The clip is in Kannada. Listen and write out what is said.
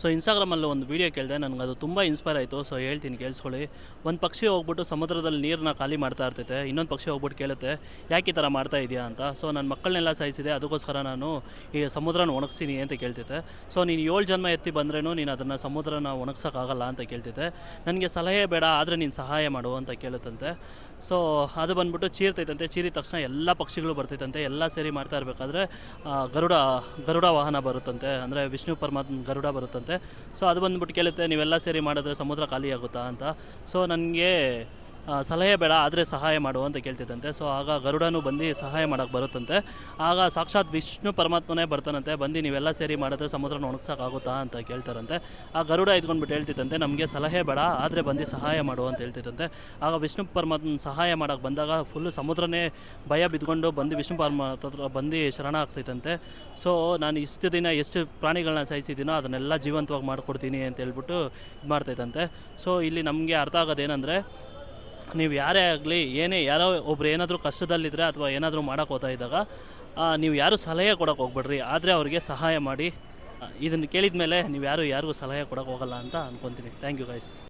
ಸೊ ಇನ್ಸ್ಟಾಗ್ರಾಮಲ್ಲಿ ಒಂದು ವೀಡಿಯೋ ಕೇಳಿದೆ, ನನಗೆ ಅದು ತುಂಬ ಇನ್ಸ್ಪೈರ್ ಆಯಿತು. ಸೊ ಹೇಳ್ತೀನಿ ಕೇಳಿಸ್ಕೊಳ್ಳಿ. ಒಂದು ಪಕ್ಷಿ ಹೋಗ್ಬಿಟ್ಟು ಸಮುದ್ರದಲ್ಲಿ ನೀರನ್ನ ಖಾಲಿ ಮಾಡ್ತಾ ಇರ್ತೈತೆ, ಇನ್ನೊಂದು ಪಕ್ಷಿ ಹೋಗ್ಬಿಟ್ಟು ಕೇಳುತ್ತೆ ಯಾಕೆ ಈ ಥರ ಮಾಡ್ತಾ ಇದೆಯಾ ಅಂತ. ಸೊ ನನ್ನ ಮಕ್ಕಳನ್ನೆಲ್ಲ ಸಾಯಿಸಿದೆ, ಅದಕ್ಕೋಸ್ಕರ ನಾನು ಈ ಸಮುದ್ರನ ಒಣಗಿಸ್ತೀನಿ ಅಂತ ಕೇಳ್ತಿದ್ದೆ. ಸೊ ನೀನು 7 ಜನ್ಮ ಎತ್ತಿ ಬಂದ್ರೂ ನೀನು ಅದನ್ನು ಸಮುದ್ರನ ಒಣಗ್ಸೋಕ್ಕಾಗಲ್ಲ ಅಂತ ಕೇಳ್ತಿದ್ದೆ. ನನಗೆ ಸಲಹೆ ಬೇಡ, ಆದರೆ ನೀನು ಸಹಾಯ ಮಾಡು ಅಂತ ಕೇಳುತ್ತಂತೆ. ಸೊ ಅದು ಬಂದ್ಬಿಟ್ಟು ಚೀರ್ತೈತಂತೆ. ಚೀರಿದ ತಕ್ಷಣ ಎಲ್ಲ ಪಕ್ಷಿಗಳು ಬರ್ತೈತಂತೆ. ಎಲ್ಲ ಸೇರಿ ಮಾಡ್ತಾ ಇರಬೇಕಾದ್ರೆ ಗರುಡ ವಾಹನ ಬರುತ್ತಂತೆ, ಅಂದರೆ ವಿಷ್ಣು ಪರಮಾತ್ಮ ಗರುಡ ಬರುತ್ತಂತೆ. ಸೊ ಅದು ಬಂದ್ಬಿಟ್ಟು ಕೇಳುತ್ತೆ, ನೀವೆಲ್ಲ ಸೇರಿ ಮಾಡಿದ್ರೆ ಸಮುದ್ರ ಖಾಲಿ ಆಗುತ್ತಾ ಅಂತ. ಸೊ ನನಗೆ ಸಲಹೆ ಬೇಡ, ಆದರೆ ಸಹಾಯ ಮಾಡು ಅಂತ ಕೇಳ್ತಿದ್ದಂತೆ. ಸೊ ಆಗ ಗರುಡನೂ ಬಂದು ಸಹಾಯ ಮಾಡೋಕ್ಕೆ ಬರುತ್ತಂತೆ. ಆಗ ಸಾಕ್ಷಾತ್ ವಿಷ್ಣು ಪರಮಾತ್ಮನೇ ಬರ್ತಾನಂತೆ. ಬಂದು ನೀವೆಲ್ಲ ಸೇರಿ ಮಾಡಿದ್ರೆ ಸಮುದ್ರನ ಒಣಗ್ಸೋಕ್ಕಾಗುತ್ತಾ ಅಂತ ಕೇಳ್ತಾರಂತೆ. ಆ ಗರುಡ ಇದ್ಕೊಂಡ್ಬಿಟ್ಟು ಹೇಳ್ತಿದ್ದಂತೆ, ನಮಗೆ ಸಲಹೆ ಬೇಡ, ಆದರೆ ಬಂದು ಸಹಾಯ ಮಾಡು ಅಂತ ಹೇಳ್ತಿದ್ದಂತೆ. ಆಗ ವಿಷ್ಣು ಪರಮಾತ್ಮ ಸಹಾಯ ಮಾಡೋಕ್ಕೆ ಬಂದಾಗ ಫುಲ್ಲು ಸಮುದ್ರನೇ ಭಯ ಬಿದ್ಕೊಂಡು ಬಂದು ವಿಷ್ಣು ಪರಮಾತ್ಮ ಹತ್ರ ಬಂದು ಶರಣ ಆಗ್ತೈತಂತೆ. ಸೊ ನಾನು ಇಷ್ಟು ದಿನ ಎಷ್ಟು ಪ್ರಾಣಿಗಳನ್ನ ಸಾಯಿಸಿದ್ದೀನೋ ಅದನ್ನೆಲ್ಲ ಜೀವಂತವಾಗಿ ಮಾಡಿಕೊಡ್ತೀನಿ ಅಂತ ಹೇಳ್ಬಿಟ್ಟು ಇದು ಮಾಡ್ತೈತಂತೆ. ಸೊ ಇಲ್ಲಿ ನಮಗೆ ಅರ್ಥ ಆಗೋದೇನೆಂದರೆ, ನೀವು ಯಾರೇ ಆಗಲಿ, ಯಾರೋ ಒಬ್ರು ಏನಾದರೂ ಕಷ್ಟದಲ್ಲಿದ್ದರೆ ಅಥವಾ ಏನಾದರೂ ಮಾಡೋಕ್ಕೆ ಹೋಗ್ತಾ ಇದ್ದಾಗ ನೀವು ಯಾರೂ ಸಲಹೆ ಕೊಡೋಕೆ ಹೋಗ್ಬೇಡ್ರಿ, ಆದರೆ ಅವ್ರಿಗೆ ಸಹಾಯ ಮಾಡಿ. ಇದನ್ನು ಕೇಳಿದ ಮೇಲೆ ನೀವು ಯಾರಿಗೂ ಸಲಹೆ ಕೊಡೋಕೆ ಹೋಗಲ್ಲ ಅಂತ ಅಂದ್ಕೊತೀನಿ. Thank you guys.